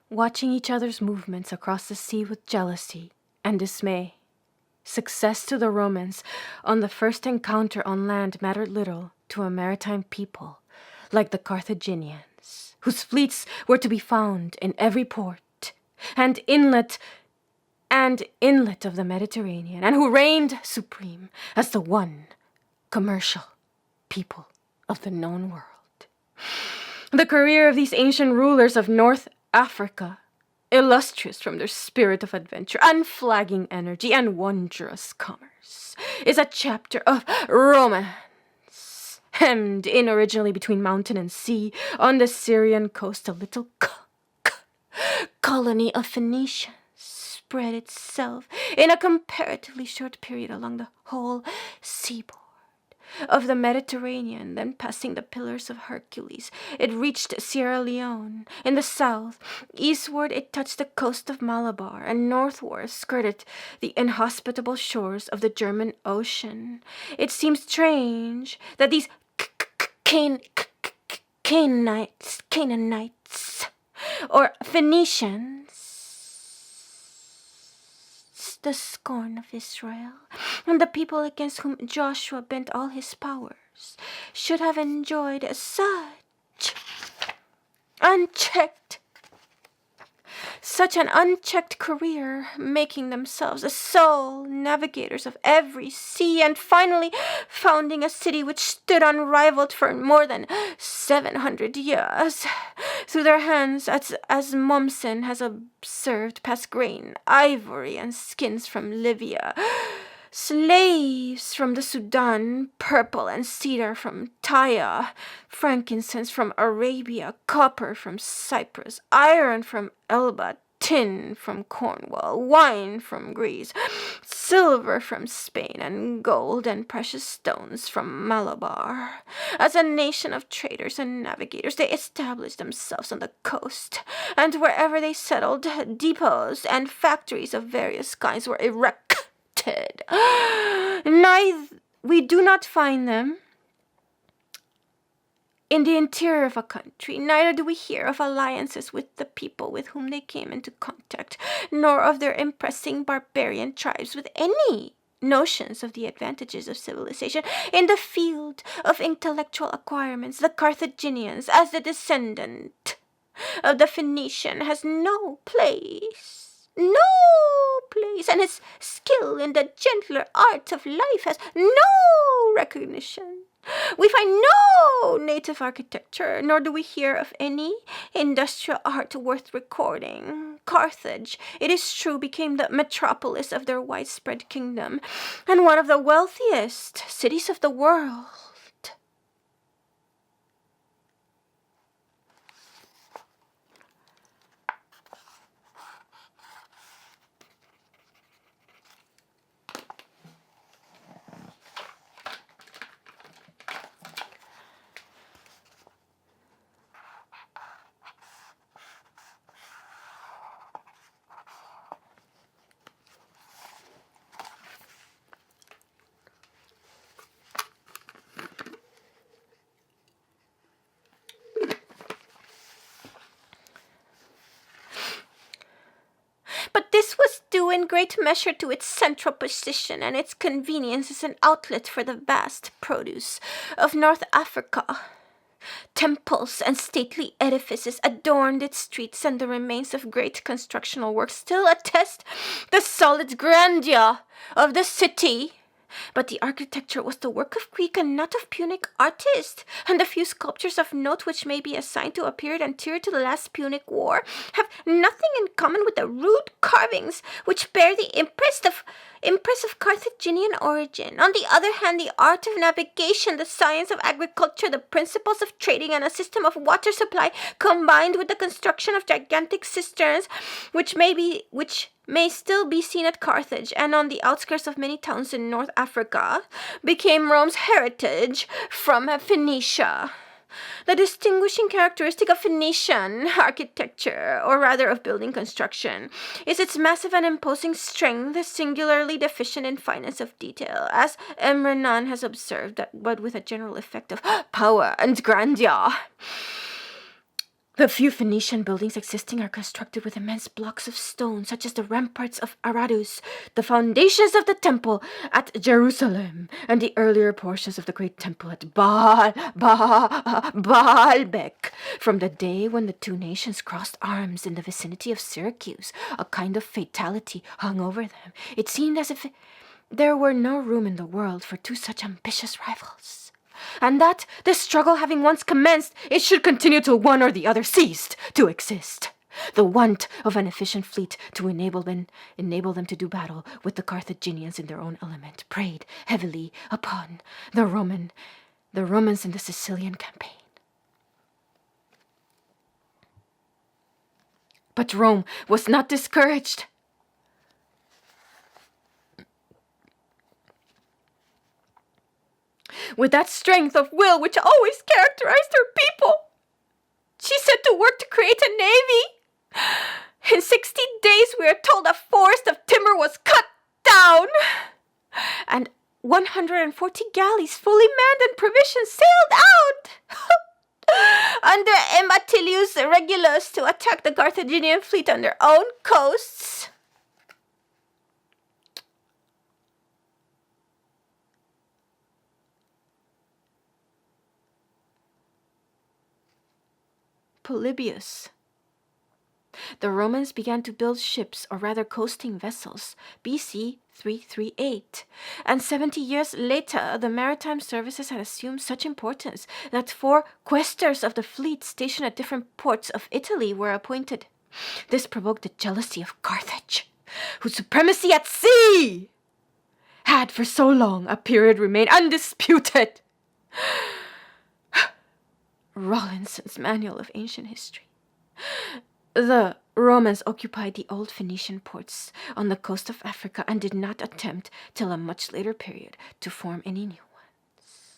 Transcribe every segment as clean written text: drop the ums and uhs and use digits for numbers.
watching each other's movements across the sea with jealousy and dismay. Success to the Romans on the first encounter on land mattered little to a maritime people like the Carthaginians, whose fleets were to be found in every port and inlet of the Mediterranean, and who reigned supreme as the one commercial people of the known world. The career of these ancient rulers of North Africa, illustrious from their spirit of adventure, unflagging energy, and wondrous commerce, is a chapter of romance, hemmed in originally between mountain and sea, on the Syrian coast. A little colony of Phoenicians spread itself in a comparatively short period along the whole seaboard of the Mediterranean. Then, passing the Pillars of Hercules, it reached Sierra Leone in the south. Eastward it touched the coast of Malabar, and northward skirted the inhospitable shores of the German Ocean. It seems strange that these Canaanites, or Phoenicians, the scorn of Israel, and the people against whom Joshua bent all his powers, should have enjoyed such an unchecked career, making themselves the sole navigators of every sea, and finally founding a city which stood unrivaled for more than 700 years. Through their hands, as Mommsen has observed, passed grain, ivory, and skins from Libya, slaves from the Sudan, purple and cedar from Tyre, frankincense from Arabia, copper from Cyprus, iron from Elba, tin from Cornwall, wine from Greece, silver from Spain, and gold and precious stones from Malabar. As a nation of traders and navigators, they established themselves on the coast, and wherever they settled, depots and factories of various kinds were erected. We do not find them in the interior of a country, neither do we hear of alliances with the people with whom they came into contact, nor of their impressing barbarian tribes with any notions of the advantages of civilization. In the field of intellectual acquirements, the Carthaginians, as the descendant of the Phoenician, has no place, and his skill in the gentler arts of life has no recognition. We find no native architecture, nor do we hear of any industrial art worth recording. Carthage, it is true, became the metropolis of their widespread kingdom, and one of the wealthiest cities of the world. But this was due in great measure to its central position and its convenience as an outlet for the vast produce of North Africa. Temples and stately edifices adorned its streets, and the remains of great constructional works still attest the solid grandeur of the city. But the architecture was the work of Greek and not of Punic artists, and the few sculptures of note which may be assigned to a period anterior to the last Punic War have nothing in common with the rude carvings which bear the impressive Carthaginian origin. On the other hand, the art of navigation, the science of agriculture, the principles of trading, and a system of water supply, combined with the construction of gigantic cisterns, which may still be seen at Carthage and on the outskirts of many towns in North Africa, became Rome's heritage from Phoenicia. The distinguishing characteristic of Phoenician architecture, or rather of building construction, is its massive and imposing strength, singularly deficient in fineness of detail, as M. Renan has observed, but with a general effect of power and grandeur. The few Phoenician buildings existing are constructed with immense blocks of stone, such as the ramparts of Aradus, the foundations of the temple at Jerusalem, and the earlier portions of the great temple at Baalbek. From the day when the two nations crossed arms in the vicinity of Syracuse, a kind of fatality hung over them. It seemed as if there were no room in the world for two such ambitious rivals, and that, the struggle having once commenced, it should continue till one or the other ceased to exist. The want of an efficient fleet to enable them to do battle with the Carthaginians in their own element preyed heavily upon the Romans in the Sicilian campaign. But Rome was not discouraged. With that strength of will which always characterized her people, she set to work to create a navy. In 60 days, we are told a forest of timber was cut down, and 140 galleys fully manned and provisions sailed out under Ematilius Regulus to attack the Carthaginian fleet on their own coasts. Polybius. The Romans began to build ships, or rather coasting vessels, BC 338, and 70 years later the maritime services had assumed such importance that 4 quaestors of the fleet stationed at different ports of Italy were appointed. This provoked the jealousy of Carthage, whose supremacy at sea had for so long a period remained undisputed. Rawlinson's Manual of Ancient History. The Romans occupied the old Phoenician ports on the coast of Africa and did not attempt, till a much later period, to form any new ones.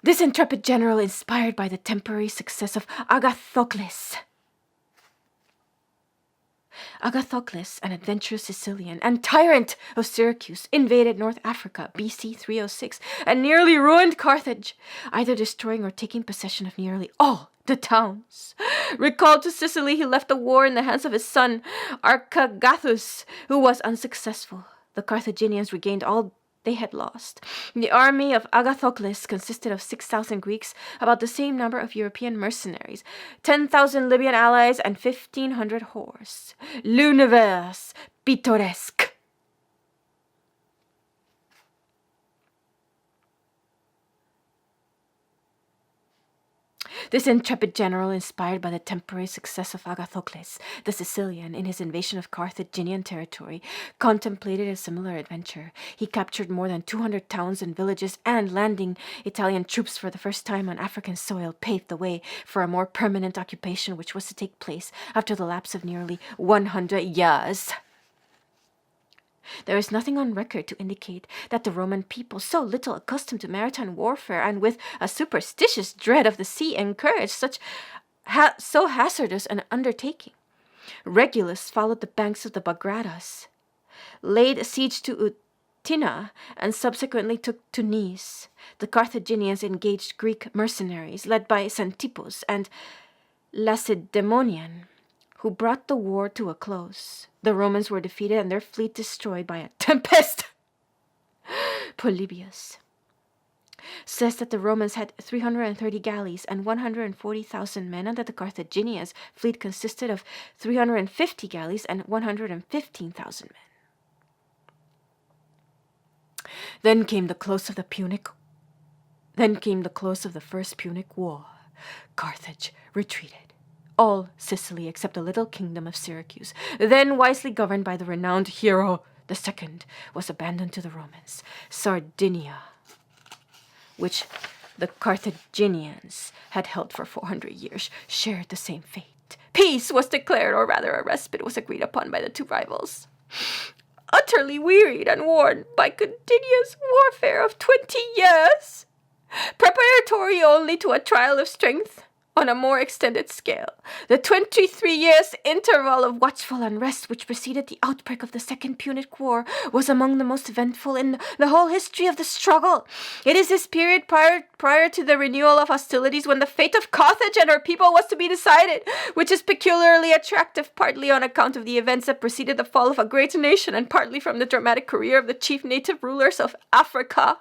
This intrepid general, inspired by the temporary success of Agathocles, an adventurous Sicilian and tyrant of Syracuse, invaded North Africa BC 306 and nearly ruined Carthage, either destroying or taking possession of nearly all the towns. Recalled to Sicily, he left the war in the hands of his son Archagathus, who was unsuccessful. The Carthaginians regained all they had lost. The army of Agathocles consisted of 6,000 Greeks, about the same number of European mercenaries, 10,000 Libyan allies, and 1,500 horse. L'univers pittoresque. This intrepid general, inspired by the temporary success of Agathocles, the Sicilian, in his invasion of Carthaginian territory, contemplated a similar adventure. He captured more than 200 towns and villages, and landing Italian troops for the first time on African soil, paved the way for a more permanent occupation which was to take place after the lapse of nearly 100 years. There is nothing on record to indicate that the Roman people, so little accustomed to maritime warfare and with a superstitious dread of the sea, encouraged so hazardous an undertaking. Regulus followed the banks of the Bagradas, laid siege to Utina, and subsequently took Tunis. The Carthaginians engaged Greek mercenaries, led by Xanthippus and Lacedaemonian, who brought the war to a close. The Romans were defeated and their fleet destroyed by a tempest. Polybius says that the Romans had 330 galleys and 140,000 men, and that the Carthaginians' fleet consisted of 350 galleys and 115,000 men. Then came the close of the First Punic War. Carthage retreated. All Sicily except the little kingdom of Syracuse, then wisely governed by the renowned Hero II, was abandoned to the Romans. Sardinia, which the Carthaginians had held for 400 years, shared the same fate. Peace was declared, or rather a respite was agreed upon by the two rivals. Utterly wearied and worn by continuous warfare of 20 years, preparatory only to a trial of strength on a more extended scale. The 23 years interval of watchful unrest which preceded the outbreak of the Second Punic War was among the most eventful in the whole history of the struggle. It is this period prior to the renewal of hostilities when the fate of Carthage and her people was to be decided, which is peculiarly attractive, partly on account of the events that preceded the fall of a great nation and partly from the dramatic career of the chief native rulers of Africa.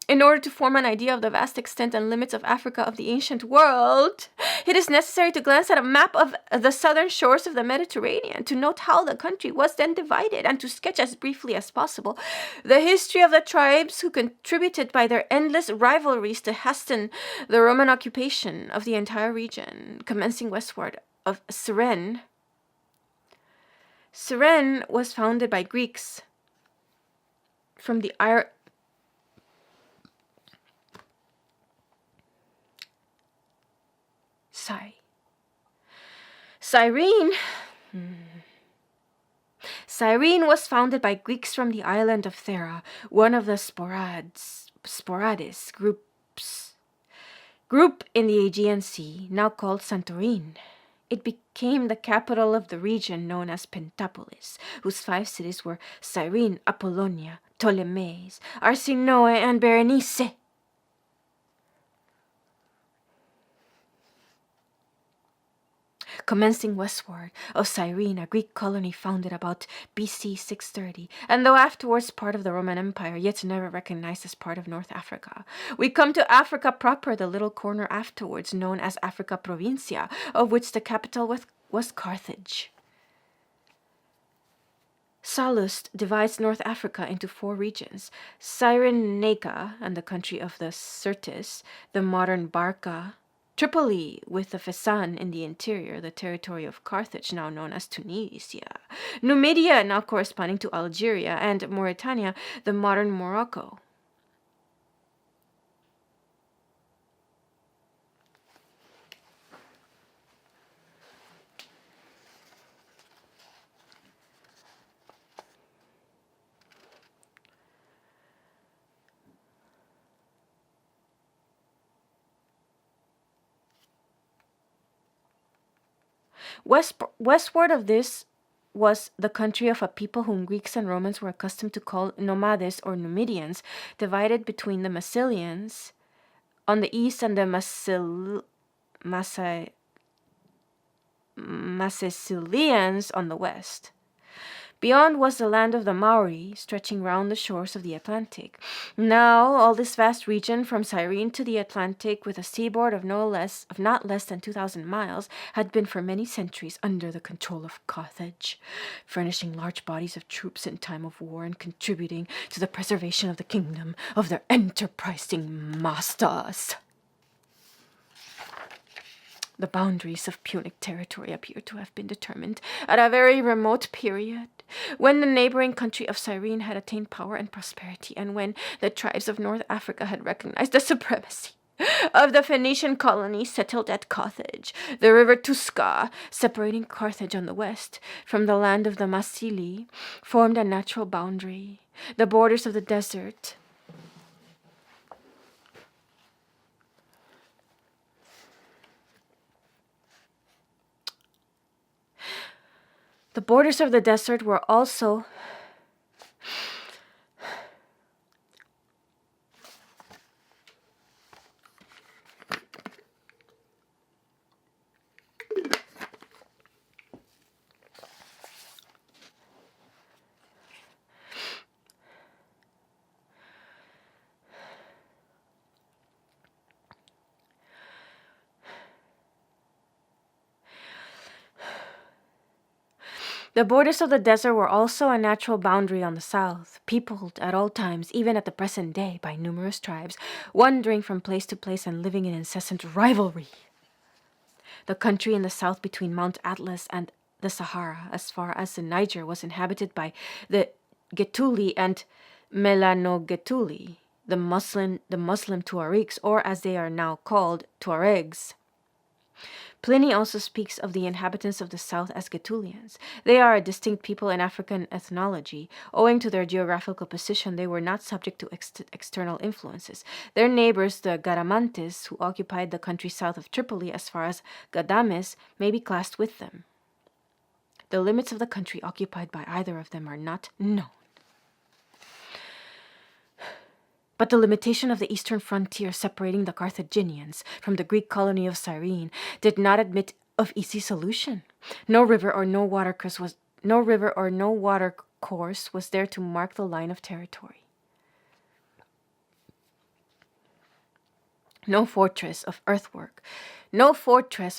In order to form an idea of the vast extent and limits of Africa of the ancient world, it is necessary to glance at a map of the southern shores of the Mediterranean, to note how the country was then divided, and to sketch as briefly as possible the history of the tribes who contributed by their endless rivalries to hasten the Roman occupation of the entire region, commencing westward of Cyrene. Cyrene was founded by Greeks from the Cyrene was founded by Greeks from the island of Thera, one of the Sporades group in the Aegean Sea, now called Santorin. It became the capital of the region known as Pentapolis, whose 5 cities were Cyrene, Apollonia, Ptolemais, Arsinoe, and Berenice. Commencing westward of Cyrene, a Greek colony founded about BC 630, and though afterwards part of the Roman Empire, yet never recognized as part of North Africa. We come to Africa proper, the little corner afterwards known as Africa Provincia, of which the capital was Carthage. Sallust divides North Africa into 4 regions: Cyrenaica and the country of the Syrtis, the modern Barca, Tripoli with the Fezzan in the interior, the territory of Carthage, now known as Tunisia, Numidia, now corresponding to Algeria, and Mauritania, the modern Morocco. Westward of this was the country of a people whom Greeks and Romans were accustomed to call nomades or Numidians, divided between the Massilians on the east and the Massilians on the west. Beyond was the land of the Maori, stretching round the shores of the Atlantic. Now, all this vast region from Cyrene to the Atlantic, with a seaboard of not less than 2,000 miles, had been for many centuries under the control of Carthage, furnishing large bodies of troops in time of war and contributing to the preservation of the kingdom of their enterprising masters. The boundaries of Punic territory appear to have been determined at a very remote period, when the neighboring country of Cyrene had attained power and prosperity, and when the tribes of North Africa had recognized the supremacy of the Phoenician colony settled at Carthage. The river Tusca, separating Carthage on the west from the land of the Massili, formed a natural boundary. The borders of the desert were also The borders of the desert were also a natural boundary on the south, peopled at all times, even at the present day, by numerous tribes, wandering from place to place and living in incessant rivalry. The country in the south between Mount Atlas and the Sahara, as far as the Niger, was inhabited by the Getuli and Melanogetuli, the Muslim Tuaregs, or as they are now called, Tuaregs. Pliny also speaks of the inhabitants of the south as Gaetulians. They are a distinct people in African ethnology. Owing to their geographical position, they were not subject to external influences. Their neighbors, the Garamantes, who occupied the country south of Tripoli as far as Ghadames, may be classed with them. The limits of the country occupied by either of them are not known. But the limitation of the eastern frontier separating the Carthaginians from the Greek colony of Cyrene did not admit of easy solution. No river or no water course was there to mark the line of territory. No fortress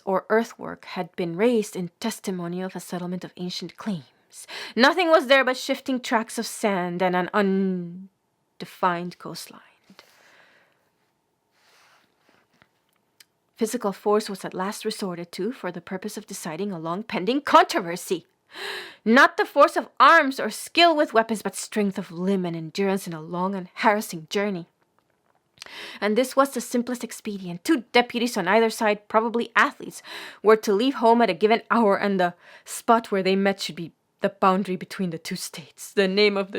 or earthwork had been raised in testimony of a settlement of ancient claims. Nothing was there but shifting tracts of sand and an undefined coastline. Physical force was at last resorted to for the purpose of deciding a long-pending controversy. Not the force of arms or skill with weapons, but strength of limb and endurance in a long and harassing journey. And this was the simplest expedient. 2 deputies on either side, probably athletes, were to leave home at a given hour, and the spot where they met should be the boundary between the 2 states. The name of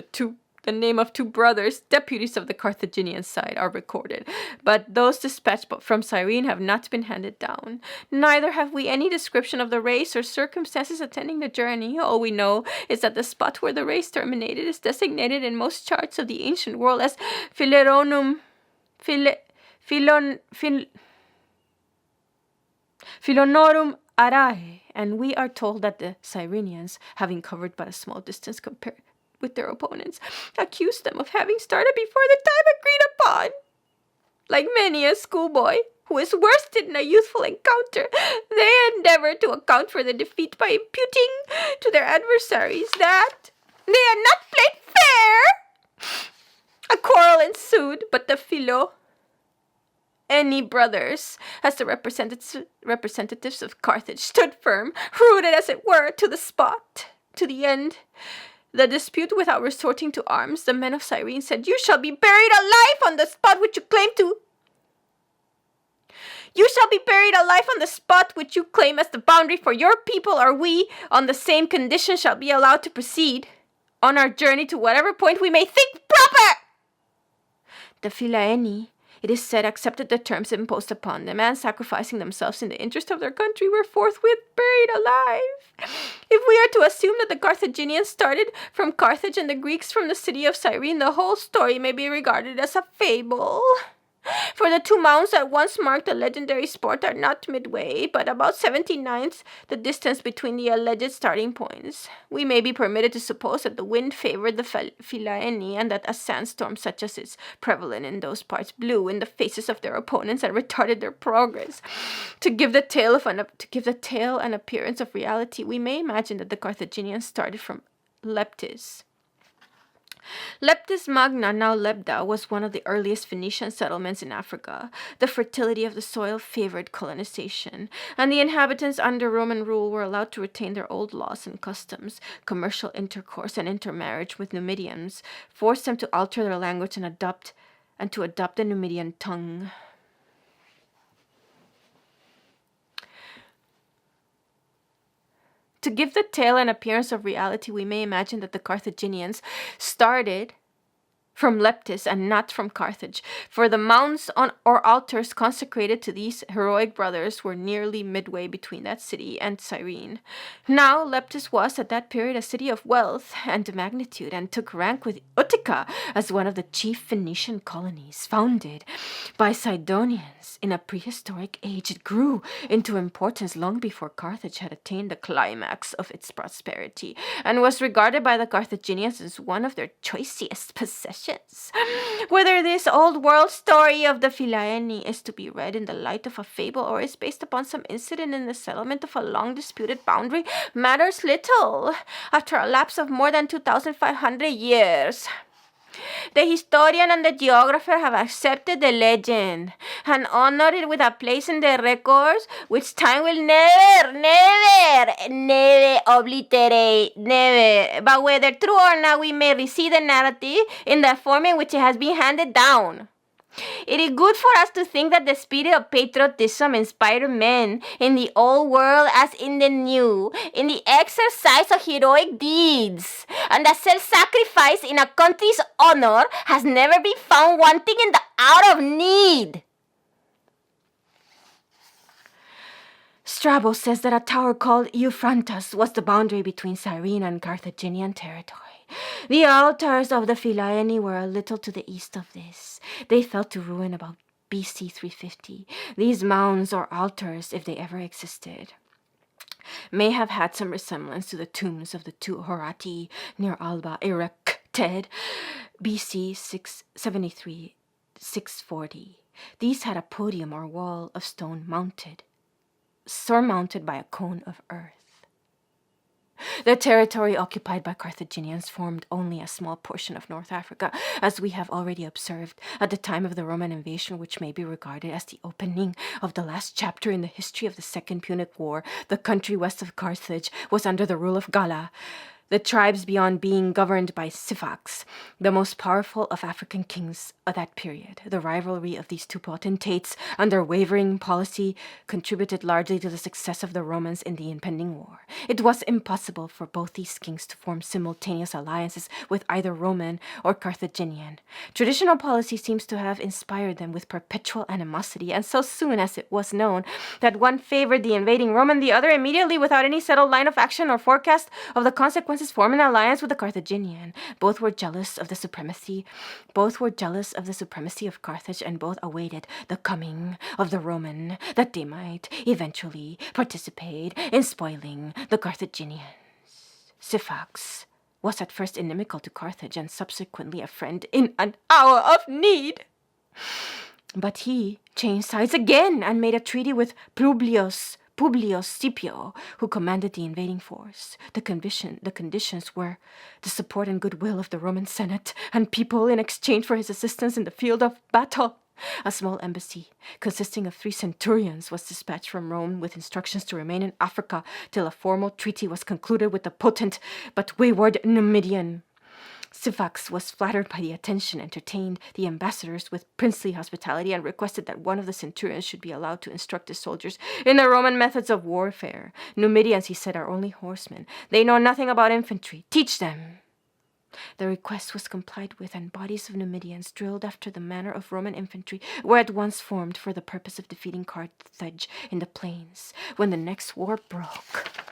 2 brothers, deputies of the Carthaginian side, are recorded, but those dispatched from Cyrene have not been handed down. Neither have we any description of the race or circumstances attending the journey. All we know is that the spot where the race terminated is designated in most charts of the ancient world as Philonorum Arae, and we are told that the Cyrenians, having covered but a small distance compared with their opponents, accused them of having started before the time agreed upon. Like many a schoolboy who is worsted in a youthful encounter, they endeavored to account for the defeat by imputing to their adversaries that they had not played fair. A quarrel ensued, but the Philoeni brothers, as the representatives of Carthage, stood firm, rooted as it were to the spot, to the end. The dispute without resorting to arms, the men of Cyrene said, "You shall be buried alive on the spot which you claim to. You shall be buried alive on the spot which you claim as the boundary for your people, or we, on the same condition, shall be allowed to proceed on our journey to whatever point we may think proper." The Philaeni, it is said, accepted the terms imposed upon them, and sacrificing themselves in the interest of their country, were forthwith buried alive. If we are to assume that the Carthaginians started from Carthage and the Greeks from the city of Cyrene, the whole story may be regarded as a fable. For the 2 mounds that once marked the legendary sport are not midway, but about 17/9 the distance between the alleged starting points. We may be permitted to suppose that the wind favored the Philaeni, and that a sandstorm such as is prevalent in those parts blew in the faces of their opponents and retarded their progress. To give the tale an appearance of reality, we may imagine that the Carthaginians started from Leptis. Leptis Magna, now Lebda, was one of the earliest Phoenician settlements in Africa. The fertility of the soil favored colonization, and the inhabitants under Roman rule were allowed to retain their old laws and customs. Commercial intercourse and intermarriage with Numidians forced them to alter their language and to adopt the Numidian tongue. To give the tale an appearance of reality, we may imagine that the Carthaginians started from Leptis and not from Carthage, for the mounds or altars consecrated to these heroic brothers were nearly midway between that city and Cyrene. Now Leptis was at that period a city of wealth and magnitude, and took rank with Utica as one of the chief Phoenician colonies founded by Sidonians in a prehistoric age. It grew into importance long before Carthage had attained the climax of its prosperity, and was regarded by the Carthaginians as one of their choicest possessions. Whether this old world story of the Philaeni is to be read in the light of a fable or is based upon some incident in the settlement of a long disputed boundary matters little. After a lapse of more than 2,500 years, the historian and the geographer have accepted the legend and honored it with a place in their records which time will never obliterate, never. But whether true or not, we may receive the narrative in the form in which it has been handed down. It is good for us to think that the spirit of patriotism inspired men in the old world as in the new, in the exercise of heroic deeds, and that self-sacrifice in a country's honor has never been found wanting in the hour of need. Strabo says that a tower called Euphrantus was the boundary between Cyrene and Carthaginian territory. The altars of the Philaeni were a little to the east of this. They fell to ruin about BC 350. These mounds or altars, if they ever existed, may have had some resemblance to the tombs of the two Horati near Alba, erected BC 640. These had a podium or wall of stone surmounted by a cone of earth. The territory occupied by Carthaginians formed only a small portion of North Africa, as we have already observed, at the time of the Roman invasion, which may be regarded as the opening of the last chapter in the history of the Second Punic War. The country west of Carthage was under the rule of Gala, the tribes beyond being governed by Syphax, the most powerful of African kings of that period. The rivalry of these two potentates and their wavering policy contributed largely to the success of the Romans in the impending war. It was impossible for both these kings to form simultaneous alliances with either Roman or Carthaginian. Traditional policy seems to have inspired them with perpetual animosity, and so soon as it was known that one favored the invading Roman, the other immediately, without any settled line of action or forecast of the consequences, formed an alliance with the Carthaginian. Both were jealous of the supremacy of Carthage, and both awaited the coming of the Roman, that they might eventually participate in spoiling the Carthaginians. Syphax was at first inimical to Carthage and subsequently a friend in an hour of need. But he changed sides again and made a treaty with Publius Scipio, who commanded the invading force. The conditions were the support and goodwill of the Roman Senate and people in exchange for his assistance in the field of battle. A small embassy, consisting of 3 centurions, was dispatched from Rome with instructions to remain in Africa till a formal treaty was concluded with the potent but wayward Numidian. Syphax was flattered by the attention, entertained the ambassadors with princely hospitality, and requested that one of the centurions should be allowed to instruct his soldiers in the Roman methods of warfare. Numidians, he said, are only horsemen. They know nothing about infantry. Teach them. The request was complied with, and bodies of Numidians, drilled after the manner of Roman infantry, were at once formed for the purpose of defeating Carthage in the plains. When the next war broke